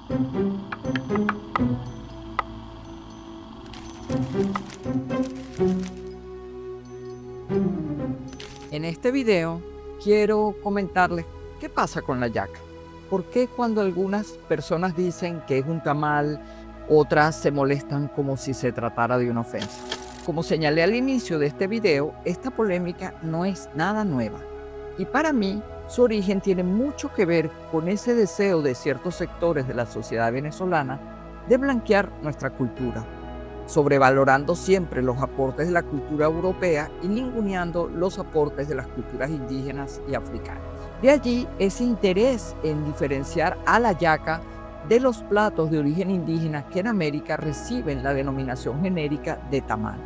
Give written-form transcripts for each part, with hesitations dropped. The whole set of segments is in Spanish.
En este video quiero comentarles qué pasa con la yaca. ¿Por qué cuando algunas personas dicen que es un tamal, otras se molestan como si se tratara de una ofensa? Como señalé al inicio de este video, esta polémica no es nada nueva. Y para mí, su origen tiene mucho que ver con ese deseo de ciertos sectores de la sociedad venezolana de blanquear nuestra cultura, sobrevalorando siempre los aportes de la cultura europea y ninguneando los aportes de las culturas indígenas y africanas. De allí ese interés en diferenciar a la yaca de los platos de origen indígena que en América reciben la denominación genérica de tamal,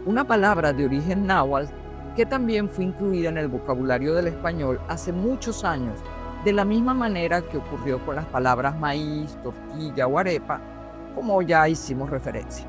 una palabra de origen náhuatl que también fue incluida en el vocabulario del español hace muchos años, de la misma manera que ocurrió con las palabras maíz, tortilla o arepa, como ya hicimos referencia.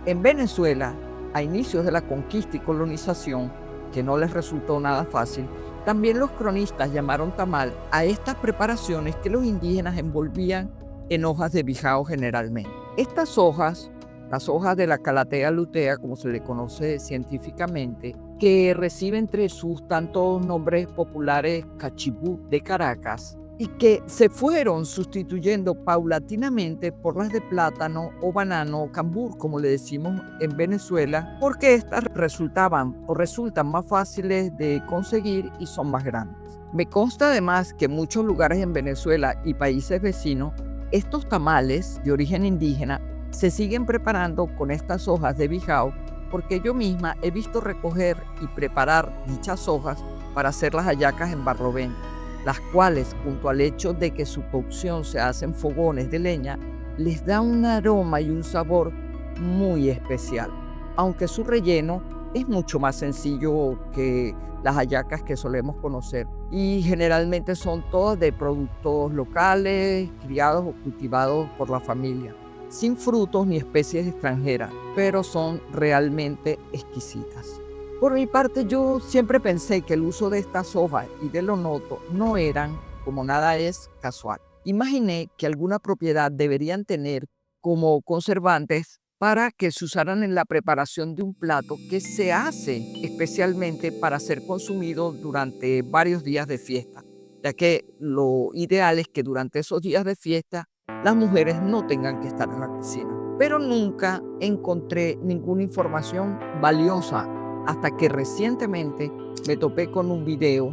En Venezuela, a inicios de la conquista y colonización, que no les resultó nada fácil, también los cronistas llamaron tamal a estas preparaciones que los indígenas envolvían en hojas de bijao generalmente. Estas hojas, las hojas de la Calathea lutea, como se le conoce científicamente, que recibe entre sus tantos nombres populares cachibú de Caracas, y que se fueron sustituyendo paulatinamente por las de plátano o banano o cambur, como le decimos en Venezuela, porque estas resultan más fáciles de conseguir y son más grandes. Me consta además que en muchos lugares en Venezuela y países vecinos, estos tamales de origen indígena se siguen preparando con estas hojas de bijao, porque yo misma he visto recoger y preparar dichas hojas para hacer las hallacas en Barlovento, las cuales, junto al hecho de que su cocción se hace en fogones de leña, les da un aroma y un sabor muy especial, aunque su relleno es mucho más sencillo que las hallacas que solemos conocer, y generalmente son todas de productos locales, criados o cultivados por la familia, sin frutos ni especies extranjeras, pero son realmente exquisitas. Por mi parte, yo siempre pensé que el uso de estas hojas y del onoto no eran, como nada es, casual. Imaginé que alguna propiedad deberían tener como conservantes para que se usaran en la preparación de un plato que se hace especialmente para ser consumido durante varios días de fiesta, ya que lo ideal es que durante esos días de fiesta las mujeres no tengan que estar en la cocina. Pero nunca encontré ninguna información valiosa hasta que recientemente me topé con un video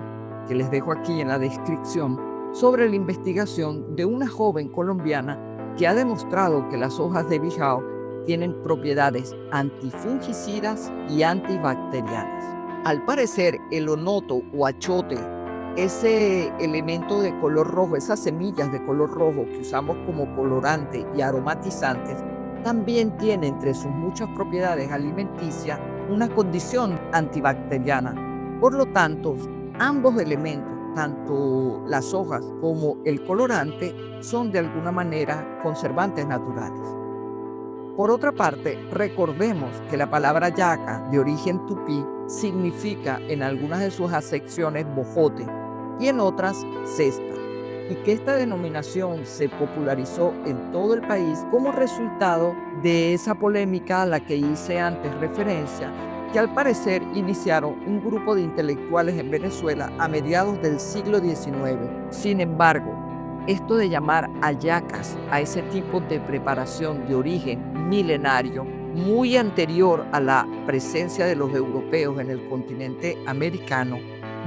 que les dejo aquí en la descripción sobre la investigación de una joven colombiana que ha demostrado que las hojas de bijao tienen propiedades antifungicidas y antibacterianas. Al parecer, el onoto o achote, ese elemento de color rojo, esas semillas de color rojo que usamos como colorante y aromatizantes, también tiene entre sus muchas propiedades alimenticias una condición antibacteriana. Por lo tanto, ambos elementos, tanto las hojas como el colorante, son de alguna manera conservantes naturales. Por otra parte, recordemos que la palabra yaca, de origen tupí, significa en algunas de sus acepciones bojote y en otras cesta, y que esta denominación se popularizó en todo el país como resultado de esa polémica a la que hice antes referencia, que al parecer iniciaron un grupo de intelectuales en Venezuela a mediados del siglo XIX. Sin embargo, esto de llamar hallacas a ese tipo de preparación de origen milenario, muy anterior a la presencia de los europeos en el continente americano,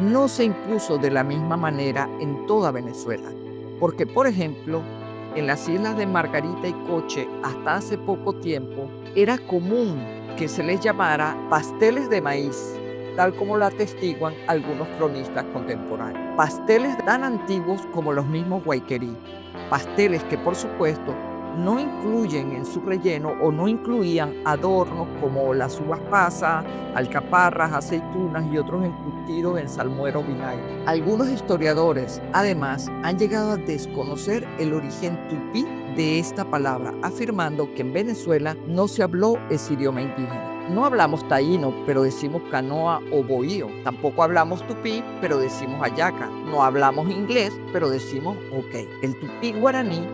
no se impuso de la misma manera en toda Venezuela, porque, por ejemplo, en las islas de Margarita y Coche, hasta hace poco tiempo, era común que se les llamara pasteles de maíz, tal como lo atestiguan algunos cronistas contemporáneos. Pasteles tan antiguos como los mismos guayquerí, pasteles que, por supuesto, no incluyen en su relleno o no incluían adornos como las uvas pasas, alcaparras, aceitunas y otros encurtidos en salmuera o vinagre. Algunos historiadores, además, han llegado a desconocer el origen tupí de esta palabra, afirmando que en Venezuela no se habló ese idioma indígena. No hablamos taíno, pero decimos canoa o bohío. Tampoco hablamos tupí, pero decimos hallaca. No hablamos inglés, pero decimos ok. El tupí guaraní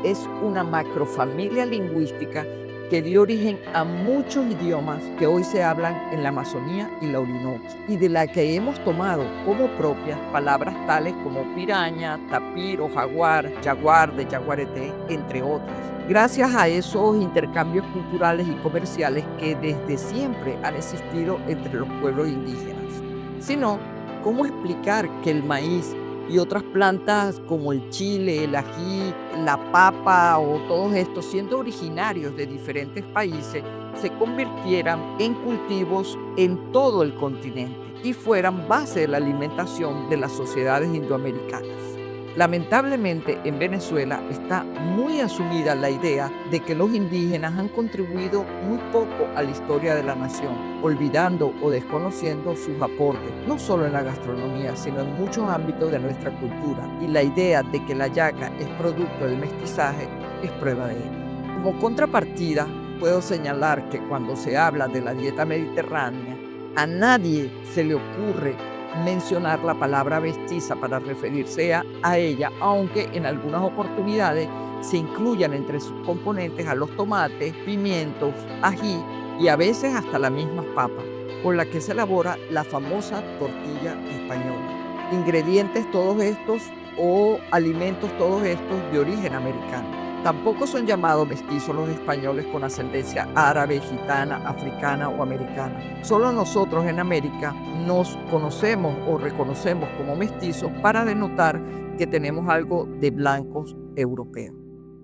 es una macrofamilia lingüística que dio origen a muchos idiomas que hoy se hablan en la Amazonía y la Orinoco, y de la que hemos tomado como propias palabras tales como piraña, tapir o jaguar de jaguarete, entre otras. Gracias a esos intercambios culturales y comerciales que desde siempre han existido entre los pueblos indígenas. Si no, ¿cómo explicar que el maíz y otras plantas como el chile, el ají, la papa o todos estos, siendo originarios de diferentes países, se convirtieran en cultivos en todo el continente y fueran base de la alimentación de las sociedades indoamericanas? Lamentablemente, en Venezuela está muy asumida la idea de que los indígenas han contribuido muy poco a la historia de la nación, olvidando o desconociendo sus aportes, no solo en la gastronomía, sino en muchos ámbitos de nuestra cultura. Y la idea de que la yaca es producto del mestizaje es prueba de ello. Como contrapartida, puedo señalar que cuando se habla de la dieta mediterránea, a nadie se le ocurre mencionar la palabra mestiza para referirse a ella, aunque en algunas oportunidades se incluyan entre sus componentes a los tomates, pimientos, ají y a veces hasta la misma papa, con la que se elabora la famosa tortilla española. Ingredientes todos estos o alimentos todos estos de origen americano. Tampoco son llamados mestizos los españoles con ascendencia árabe, gitana, africana o americana. Solo nosotros en América nos conocemos o reconocemos como mestizos para denotar que tenemos algo de blancos europeos.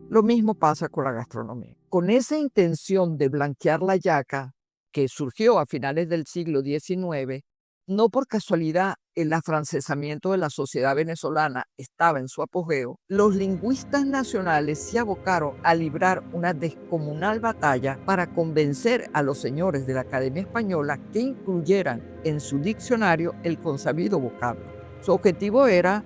Lo mismo pasa con la gastronomía. Con esa intención de blanquear la yaca, que surgió a finales del siglo XIX, no por casualidad el afrancesamiento de la sociedad venezolana estaba en su apogeo, los lingüistas nacionales se abocaron a librar una descomunal batalla para convencer a los señores de la Academia Española que incluyeran en su diccionario el consabido vocablo. Su objetivo era,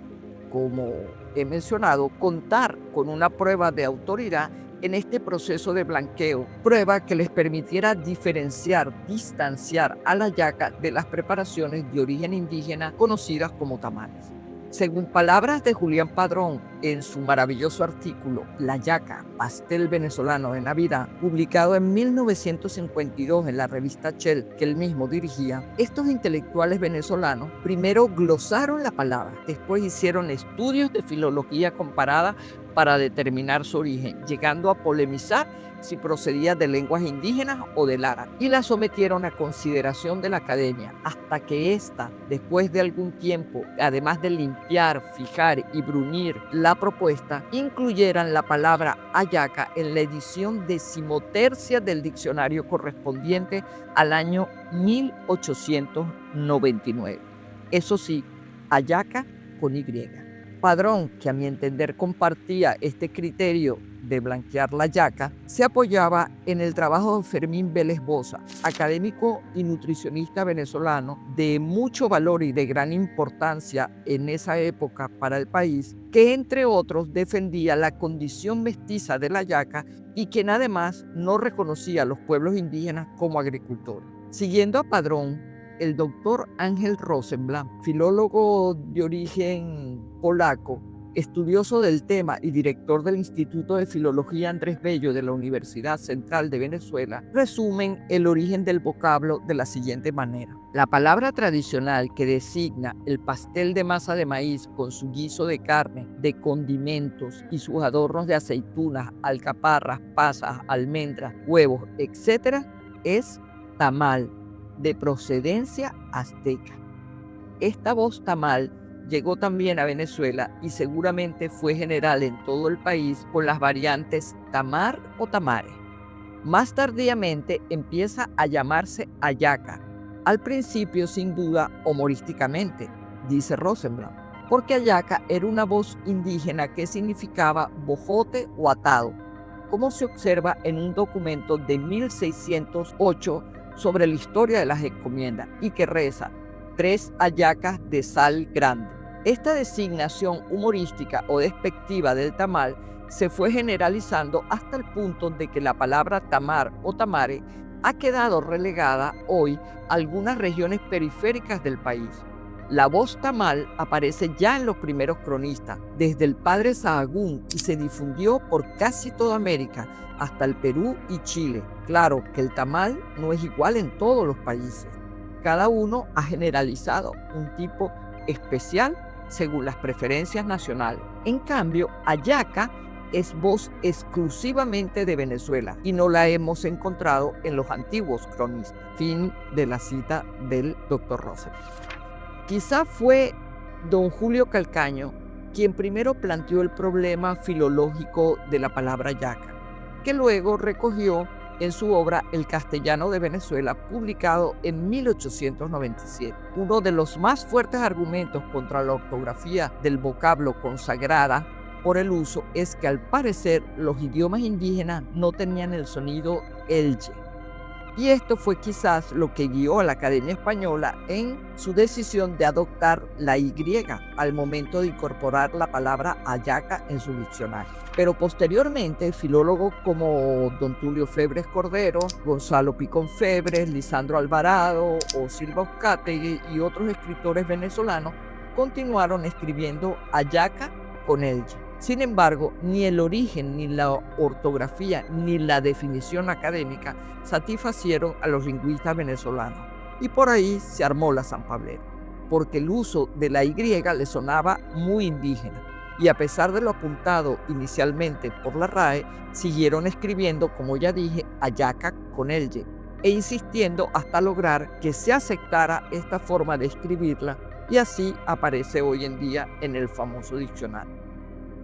como he mencionado, contar con una prueba de autoridad en este proceso de blanqueo, prueba que les permitiera diferenciar, distanciar a la yaca de las preparaciones de origen indígena conocidas como tamales. Según palabras de Julián Padrón en su maravilloso artículo La yaca, pastel venezolano de Navidad, publicado en 1952 en la revista Chel, que él mismo dirigía, estos intelectuales venezolanos primero glosaron la palabra, después hicieron estudios de filología comparada para determinar su origen, llegando a polemizar si procedía de lenguas indígenas o del árabe, y la sometieron a consideración de la academia, hasta que ésta, después de algún tiempo, además de limpiar, fijar y bruñir la propuesta, incluyeran la palabra hallaca en la edición 13ª del diccionario correspondiente al año 1899. Eso sí, hallaca con Y. Padrón, que a mi entender compartía este criterio de blanquear la yaca, se apoyaba en el trabajo de Fermín Vélez Boza, académico y nutricionista venezolano de mucho valor y de gran importancia en esa época para el país, que entre otros defendía la condición mestiza de la yaca y quien además no reconocía a los pueblos indígenas como agricultores. Siguiendo a Padrón, el doctor Ángel Rosenblatt, filólogo de origen polaco, estudioso del tema y director del Instituto de Filología Andrés Bello de la Universidad Central de Venezuela, resumen el origen del vocablo de la siguiente manera. La palabra tradicional que designa el pastel de masa de maíz con su guiso de carne, de condimentos y sus adornos de aceitunas, alcaparras, pasas, almendras, huevos, etc., es tamal, de procedencia azteca. Esta voz tamal llegó también a Venezuela y seguramente fue general en todo el país con las variantes tamar o tamare. Más tardíamente empieza a llamarse hallaca, al principio sin duda humorísticamente, dice Rosenblatt, porque hallaca era una voz indígena que significaba bojote o atado, como se observa en un documento de 1608 sobre la historia de las encomiendas y que reza 3 hallacas de sal grande. Esta designación humorística o despectiva del tamal se fue generalizando hasta el punto de que la palabra tamar o tamare ha quedado relegada hoy a algunas regiones periféricas del país. La voz tamal aparece ya en los primeros cronistas, desde el padre Sahagún, y se difundió por casi toda América, hasta el Perú y Chile. Claro que el tamal no es igual en todos los países. Cada uno ha generalizado un tipo especial según las preferencias nacionales. En cambio, hallaca es voz exclusivamente de Venezuela y no la hemos encontrado en los antiguos cronistas. Fin de la cita del Dr. Roosevelt. Quizá fue don Julio Calcaño quien primero planteó el problema filológico de la palabra yaca, que luego recogió en su obra El castellano de Venezuela, publicado en 1897. Uno de los más fuertes argumentos contra la ortografía del vocablo consagrada por el uso es que al parecer los idiomas indígenas no tenían el sonido elye. Y esto fue quizás lo que guió a la Academia Española en su decisión de adoptar la Y al momento de incorporar la palabra hallaca en su diccionario. Pero posteriormente, filólogos como don Tulio Febres Cordero, Gonzalo Picón Febres, Lisandro Alvarado o Silva Uzcategui y otros escritores venezolanos continuaron escribiendo hallaca con elye. Sin embargo, ni el origen, ni la ortografía, ni la definición académica satisfacieron a los lingüistas venezolanos. Y por ahí se armó la sanpablera, porque el uso de la Y le sonaba muy indígena. Y a pesar de lo apuntado inicialmente por la RAE, siguieron escribiendo, como ya dije, hallaca con elye, e insistiendo hasta lograr que se aceptara esta forma de escribirla, y así aparece hoy en día en el famoso diccionario.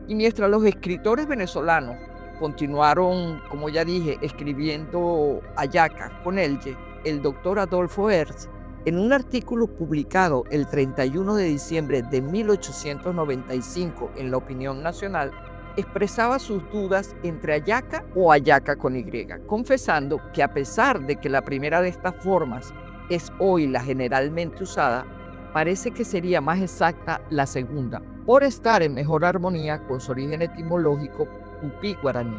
Y mientras los escritores venezolanos continuaron, como ya dije, escribiendo hallaca con elye, el doctor Adolfo Hertz, en un artículo publicado el 31 de diciembre de 1895 en La Opinión Nacional, expresaba sus dudas entre hallaca o hallaca con Y, confesando que a pesar de que la primera de estas formas es hoy la generalmente usada, parece que sería más exacta la segunda, por estar en mejor armonía con su origen etimológico tupí-guaraní.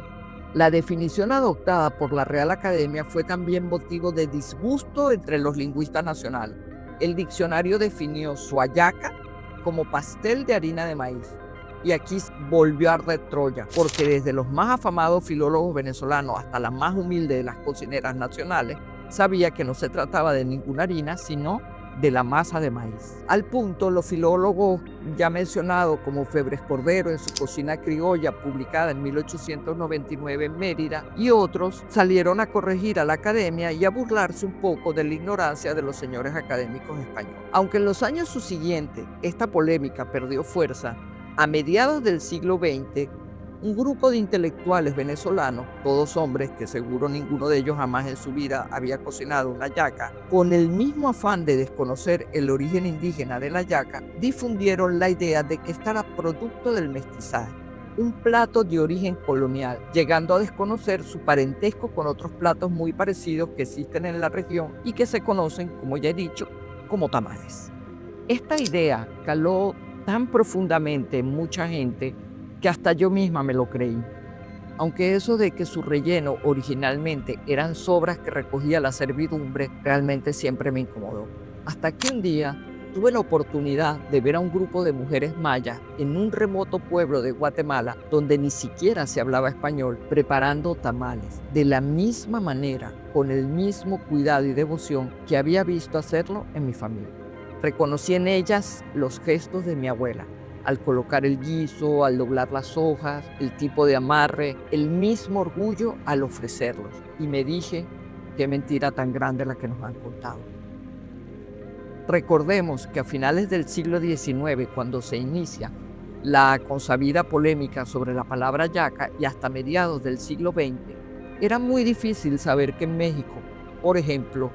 La definición adoptada por la Real Academia fue también motivo de disgusto entre los lingüistas nacionales. El diccionario definió su hallaca como pastel de harina de maíz. Y aquí volvió a arder Troya, porque desde los más afamados filólogos venezolanos hasta la más humilde de las cocineras nacionales, sabía que no se trataba de ninguna harina, sino de la masa de maíz. Al punto, los filólogos ya mencionados como Febres Cordero en su Cocina Criolla, publicada en 1899 en Mérida, y otros salieron a corregir a la academia y a burlarse un poco de la ignorancia de los señores académicos españoles. Aunque en los años subsiguientes esta polémica perdió fuerza, a mediados del siglo XX, un grupo de intelectuales venezolanos, todos hombres que seguro ninguno de ellos jamás en su vida había cocinado una hallaca, con el mismo afán de desconocer el origen indígena de la hallaca, difundieron la idea de que esta era producto del mestizaje, un plato de origen colonial, llegando a desconocer su parentesco con otros platos muy parecidos que existen en la región y que se conocen, como ya he dicho, como tamales. Esta idea caló tan profundamente en mucha gente que hasta yo misma me lo creí. Aunque eso de que su relleno originalmente eran sobras que recogía la servidumbre, realmente siempre me incomodó. Hasta que un día tuve la oportunidad de ver a un grupo de mujeres mayas en un remoto pueblo de Guatemala, donde ni siquiera se hablaba español, preparando tamales, de la misma manera, con el mismo cuidado y devoción que había visto hacerlo en mi familia. Reconocí en ellas los gestos de mi abuela, al colocar el guiso, al doblar las hojas, el tipo de amarre, el mismo orgullo al ofrecerlos. Y me dije, qué mentira tan grande la que nos han contado. Recordemos que a finales del siglo XIX, cuando se inicia la consabida polémica sobre la palabra hallaca, y hasta mediados del siglo XX, era muy difícil saber que en México, por ejemplo,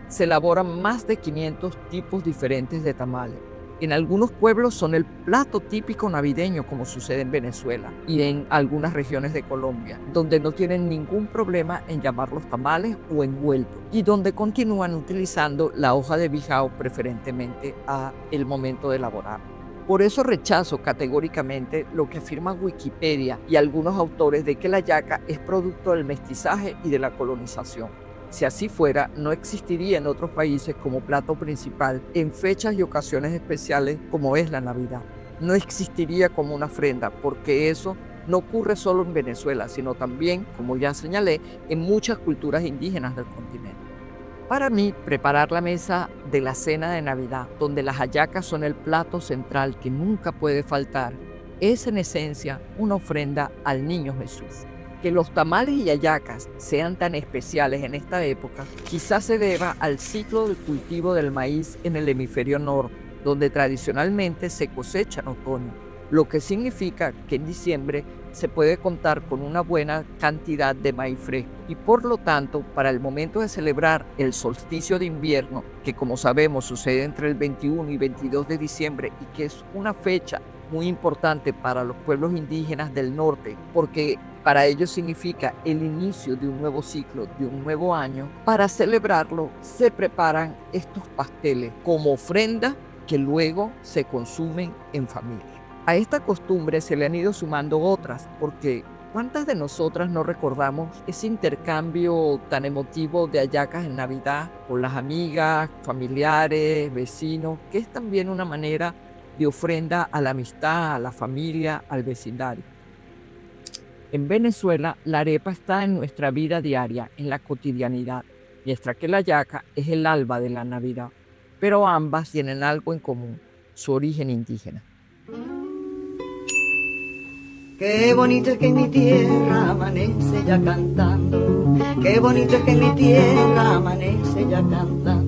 se elaboran más de 500 tipos diferentes de tamales. En algunos pueblos son el plato típico navideño, como sucede en Venezuela y en algunas regiones de Colombia, donde no tienen ningún problema en llamarlos tamales o envueltos, y donde continúan utilizando la hoja de bijao preferentemente a el momento de elaborar. Por eso rechazo categóricamente lo que afirma Wikipedia y algunos autores de que la hallaca es producto del mestizaje y de la colonización. Si así fuera, no existiría en otros países como plato principal en fechas y ocasiones especiales como es la Navidad. No existiría como una ofrenda, porque eso no ocurre solo en Venezuela, sino también, como ya señalé, en muchas culturas indígenas del continente. Para mí, preparar la mesa de la cena de Navidad, donde las hallacas son el plato central que nunca puede faltar, es en esencia una ofrenda al niño Jesús. Que los tamales y hallacas sean tan especiales en esta época, quizás se deba al ciclo del cultivo del maíz en el hemisferio norte, donde tradicionalmente se cosecha en otoño, lo que significa que en diciembre se puede contar con una buena cantidad de maíz fresco y por lo tanto para el momento de celebrar el solsticio de invierno, que como sabemos sucede entre el 21 y 22 de diciembre y que es una fecha muy importante para los pueblos indígenas del norte, porque para ellos significa el inicio de un nuevo ciclo, de un nuevo año. Para celebrarlo se preparan estos pasteles como ofrenda que luego se consumen en familia. A esta costumbre se le han ido sumando otras, porque ¿cuántas de nosotras no recordamos ese intercambio tan emotivo de hallacas en Navidad con las amigas, familiares, vecinos, que es también una manera de ofrenda a la amistad, a la familia, al vecindario? En Venezuela, la arepa está en nuestra vida diaria, en la cotidianidad, mientras que la hallaca es el alba de la Navidad. Pero ambas tienen algo en común, su origen indígena. Qué bonito es que en mi tierra amanece ya cantando. Qué bonito es que en mi tierra amanece ya cantando.